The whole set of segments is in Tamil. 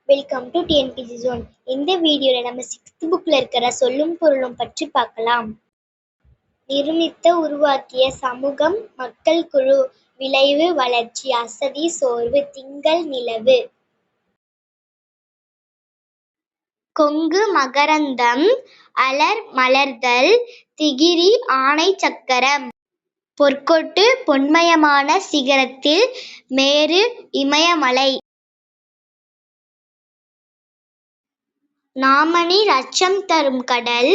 Welcome to TNPSC zone. இந்த வீடியோல நம்ம 6th புக்ல இருக்கிற சொல்லும் பொருளும் பற்றி பார்க்கலாம். நிர்மித்த உருவாக்கிய சமூகம் மக்கள் குழு விளைவு வளர்ச்சி அசதி சோர்வு திங்கள் நிலவு கொங்கு மகரந்தம் அலர் மலர்தல் திகிரி ஆணை சக்கரம் பொற்கொட்டு பொன்மயமான சிகரத்தில் மேரு இமயமலை நாமணி அச்சம் தரும் கடல்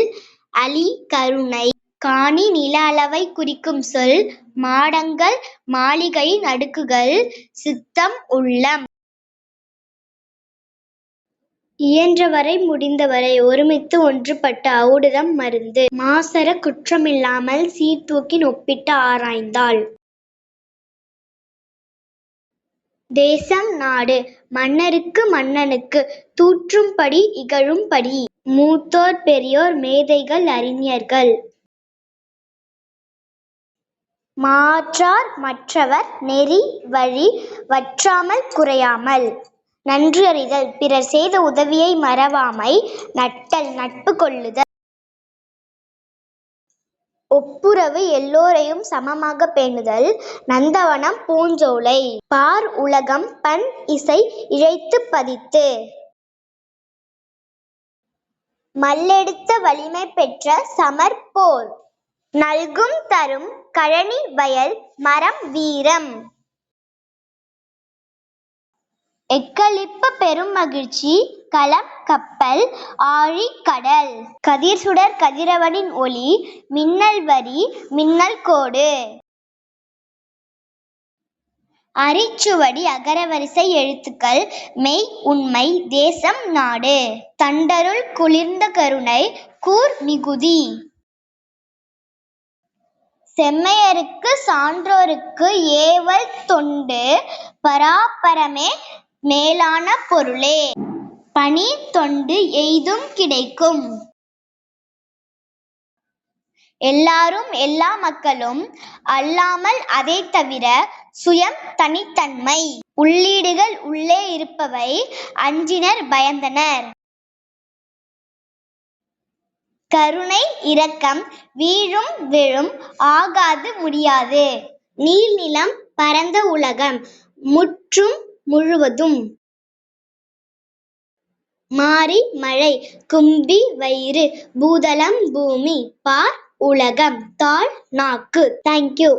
அலி கருணை காணி நில அளவை குறிக்கும் சொல் மாடங்கள் மாளிகையின் அடுக்குகள் சித்தம் உள்ளம் இயன்றவரை முடிந்தவரை ஒருமித்து ஒன்றுபட்ட ஔடதம் மருந்து மாசற குற்றமில்லாமல் சீர்தூக்கி ஒப்பிட்டு ஆராய்ந்தாள். தேசம் நாடு மன்னருக்கு மன்னனுக்கு தூற்றும்படி இகழும்படி மூத்தோர் பெரியோர் மேதைகள் அறிஞர்கள் மாற்றார் மற்றவர் நெறி வழி வற்றாமல் குறையாமல் நன்றி அறிதல் பிறர் செய்த உதவியை மறவாமை நட்டல் நட்பு கொள்ளுதல் ஒப்புரவு எல்லோரையும் சமமாக பேணுதல் நந்தவனம் பூஞ்சோலை பார் உலகம் பண் இசை இழைத்து பதித்து மல்லெடுத்த வலிமை பெற்ற சமர்போர் நல்கும் தரும் கழனி வயல் மரம் வீரம் எக்களிப்பு பெரும் மகிழ்ச்சி களம் கப்பல் ஆழி கடல் கதிர் சுடர் கதிரவனின் ஒளி மின்னல் வரி மின்னல் கோடு அரிச்சுவடி அகரவரிசை எழுத்துக்கள் மெய் உண்மை தேசம் நாடு தண்டருள் குளிர்ந்த கருணை கூர் மிகுதி செம்மையருக்கு சான்றோருக்கு ஏவல் தொண்டு பராபரமே மேலான பொருளே பணி தொண்டு எய்தும் கிடைக்கும் எல்லாரும் எல்லா மக்களும் அல்லாமல் அதை தவிர சுயம் தனித்தன்மை உள்ளீடுகள் உள்ளே இருப்பவை அஞ்சினர் பயந்தனர் கருணை இரக்கம் வீழும் விழும் ஆகாது முடியாது நீர் நிலம் பரந்த உலகம் முற்றும் முழுவதும் மாறி மழை கும்பி வயிறு பூதளம் பூமி பார் உலகம் தாழ் நாக்கு. தேங்க்யூ.